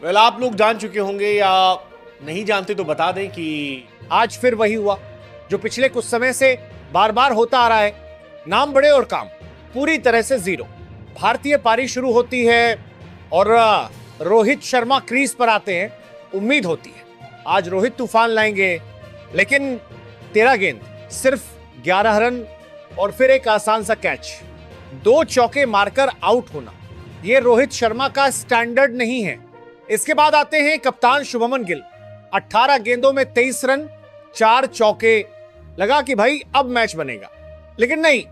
आप लोग जान चुके होंगे या नहीं जानते तो बता दें कि आज फिर वही हुआ जो पिछले कुछ समय से बार बार होता आ रहा है। नाम बड़े और काम पूरी तरह से जीरो। भारतीय पारी शुरू होती है और रोहित शर्मा क्रीज पर आते हैं। उम्मीद होती है आज रोहित तूफान लाएंगे, लेकिन 13 गेंद, सिर्फ 11 रन और फिर एक आसान सा कैच। 2 चौके मारकर आउट होना यह रोहित शर्मा का स्टैंडर्ड नहीं है। इसके बाद आते हैं कप्तान शुभमन गिल। 18 गेंदों में 23 रन, 4 चौके। लगा कि भाई अब मैच बनेगा, लेकिन नहीं,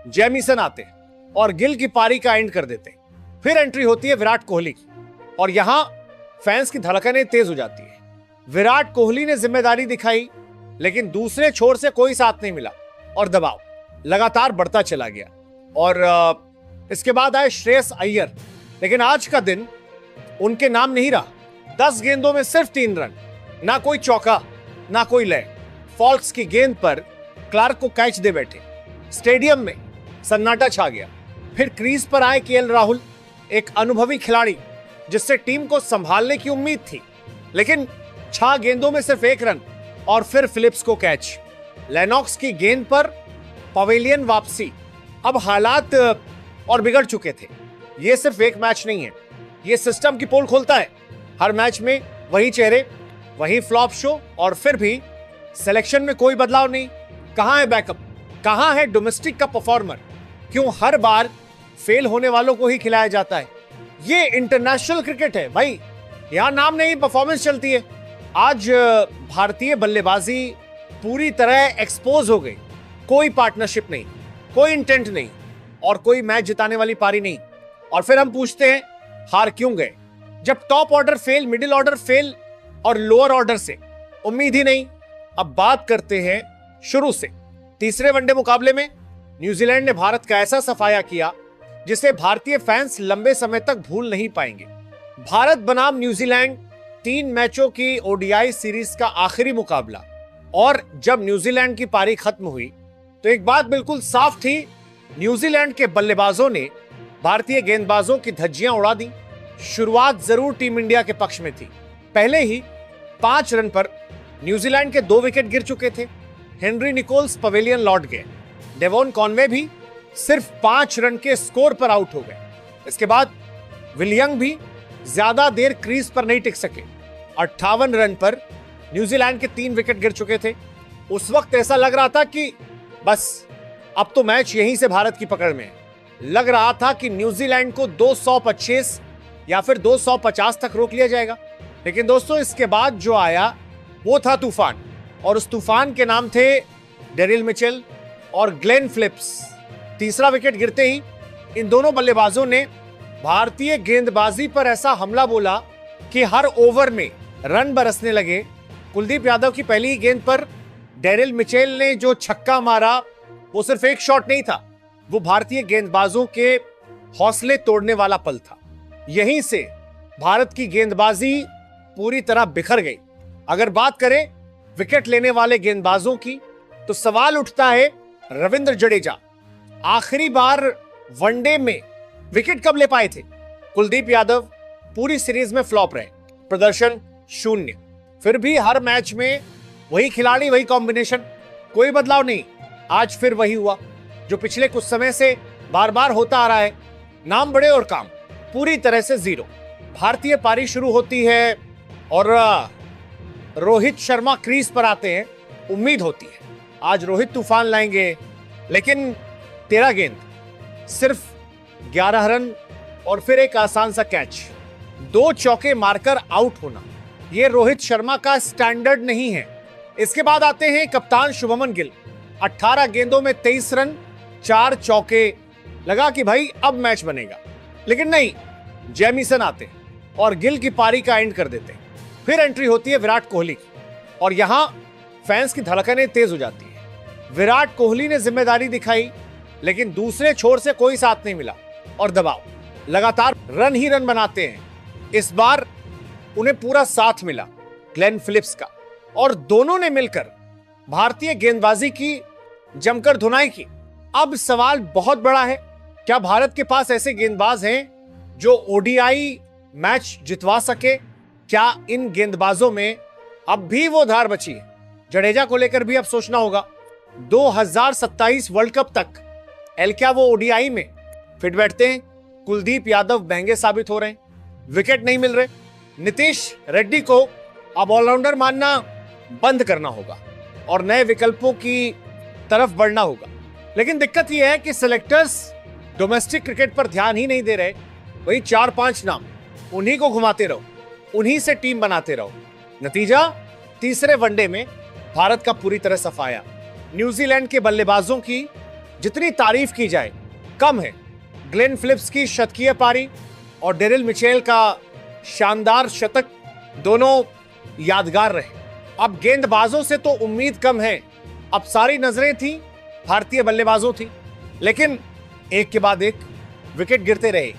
जेमिसन आते हैं और गिल की पारी का एंड कर देते हैं। फिर एंट्री होती है विराट कोहली की और यहां फैंस की धड़कनें तेज हो जाती है। विराट कोहली ने जिम्मेदारी दिखाई, लेकिन दूसरे छोर से कोई साथ नहीं मिला और दबाव लगातार बढ़ता चला गया। और इसके बाद आए श्रेयस अय्यर, लेकिन आज का दिन उनके नाम नहीं रहा। 10 गेंदों में सिर्फ 3 रन, ना कोई चौका ना कोई लय। फॉल्क्स की गेंद पर क्लार्क को कैच दे बैठे। स्टेडियम में सन्नाटा छा गया। फिर क्रीज पर आए केएल राहुल, एक अनुभवी खिलाड़ी जिससे टीम को संभालने की उम्मीद थी, लेकिन 6 गेंदों में सिर्फ 1 रन और फिर फिलिप्स को कैच। लेनॉक्स की गेंद पर पवेलियन वापसी। अब हालात और बिगड़ चुके थे। यह सिर्फ एक मैच नहीं है, यह सिस्टम की पोल खोलता है। हर मैच में वही चेहरे, वही फ्लॉप शो और फिर भी सिलेक्शन में कोई बदलाव नहीं। कहां है बैकअप, कहां है डोमेस्टिक का परफॉर्मर? क्यों हर बार फेल होने वालों को ही खिलाया जाता है? ये इंटरनेशनल क्रिकेट है भाई, यहां नाम नहीं परफॉर्मेंस चलती है। आज भारतीय बल्लेबाजी पूरी तरह एक्सपोज हो गई। कोई पार्टनरशिप नहीं, कोई इंटेंट नहीं और कोई मैच जिताने वाली पारी नहीं। और फिर हम पूछते हैं हार क्यों गए? जब top order fail, middle order fail और लोअर ऑर्डर से उम्मीद ही नहीं। अब बात करते हैं शुरू से। तीसरे वनडे मुकाबले में न्यूजीलैंड ने भारत का ऐसा सफाया किया जिसे भारतीय फैंस लंबे समय तक भूल नहीं पाएंगे। भारत बनाम न्यूजीलैंड 3 मैचों की ओडीआई सीरीज का आखिरी मुकाबला। और जब न्यूजीलैंड की पारी खत्म हुई तो एक बात बिल्कुल साफ थी, न्यूजीलैंड के बल्लेबाजों ने भारतीय गेंदबाजों की धज्जियां उड़ा दी। शुरुआत जरूर टीम इंडिया के पक्ष में थी। पहले ही 5 रन पर न्यूजीलैंड के 2 विकेट गिर चुके थे। हेनरी निकोल्स पवेलियन लौट गए। डेवॉन कॉनवे भी सिर्फ 5 रन के स्कोर पर आउट हो गए। इसके बाद विलियंग भी ज्यादा देर क्रीज पर नहीं टिक सके। 58 रन पर न्यूजीलैंड के 3 विकेट गिर चुके थे। उस वक्त ऐसा लग रहा था कि बस अब तो मैच यहीं से भारत की पकड़ में है। लग रहा था कि न्यूजीलैंड को 225 या फिर 250 तक रोक लिया जाएगा। लेकिन दोस्तों, इसके बाद जो आया वो था तूफान, और उस तूफान के नाम थे डेरिल मिचेल और ग्लेन फिलिप्स। तीसरा विकेट गिरते ही इन दोनों बल्लेबाजों ने भारतीय गेंदबाजी पर ऐसा हमला बोला कि हर ओवर में रन बरसने लगे। कुलदीप यादव की पहली गेंद पर डेरिल मिचेल ने जो छक्का मारा वो सिर्फ एक शॉट नहीं था, वो भारतीय गेंदबाजों के हौसले तोड़ने वाला पल था। यहीं से भारत की गेंदबाजी पूरी तरह बिखर गई। अगर बात करें विकेट लेने वाले गेंदबाजों की तो सवाल उठता है, रविंद्र जडेजा आखिरी बार वनडे में विकेट कब ले पाए थे? कुलदीप यादव पूरी सीरीज में फ्लॉप रहे, प्रदर्शन 0। फिर भी हर मैच में वही खिलाड़ी, वही कॉम्बिनेशन, कोई बदलाव नहीं। आज फिर वही हुआ जो पिछले कुछ समय से बार बार होता आ रहा है। नाम बड़े और काम पूरी तरह से जीरो। भारतीय पारी शुरू होती है और रोहित शर्मा क्रीज पर आते हैं। उम्मीद होती है आज रोहित तूफान लाएंगे, लेकिन 13 गेंद, सिर्फ 11 रन और फिर एक आसान सा कैच। 2 चौके मारकर आउट होना यह रोहित शर्मा का स्टैंडर्ड नहीं है। इसके बाद आते हैं कप्तान शुभमन गिल। 18 गेंदों में 23 रन, 4 चौके। लगा कि भाई अब मैच बनेगा, लेकिन नहीं, जेमिसन आते हैं और गिल की पारी का एंड कर देते हैं। फिर एंट्री होती है विराट कोहली की और यहां फैंस की धड़कनें तेज हो जाती है। विराट कोहली ने जिम्मेदारी दिखाई, लेकिन दूसरे छोर से कोई साथ नहीं मिला और दबाव लगातार रन ही रन बनाते हैं। इस बार उन्हें पूरा साथ मिला ग्लेन फिलिप्स का, और दोनों ने मिलकर भारतीय गेंदबाजी की जमकर धुनाई की। अब सवाल बहुत बड़ा है, क्या भारत के पास ऐसे गेंदबाज हैं जो ओडीआई मैच जितवा सके? क्या इन गेंदबाजों में अब भी वो धार बची है? जडेजा को लेकर भी अब सोचना होगा। 2027 वर्ल्ड कप तक क्या वो ओडीआई में फिट बैठते हैं? कुलदीप यादव महंगे साबित हो रहे हैं, विकेट नहीं मिल रहे। नीतीश रेड्डी को अब ऑलराउंडर मानना बंद करना होगा और नए विकल्पों की तरफ बढ़ना होगा। लेकिन दिक्कत यह है कि सिलेक्टर्स डोमेस्टिक क्रिकेट पर ध्यान ही नहीं दे रहे। वही 4-5 नाम, उन्हीं को घुमाते रहो, उन्हीं से टीम बनाते रहो। नतीजा, तीसरे वनडे में भारत का पूरी तरह सफाया। न्यूजीलैंड के बल्लेबाजों की जितनी तारीफ की जाए कम है। ग्लेन फिलिप्स की शतकीय पारी और डेरिल मिचेल का शानदार शतक दोनों यादगार रहे। अब गेंदबाजों से तो उम्मीद कम है। अब सारी नजरें थी भारतीय बल्लेबाजों थी, लेकिन एक के बाद एक विकेट गिरते रहे।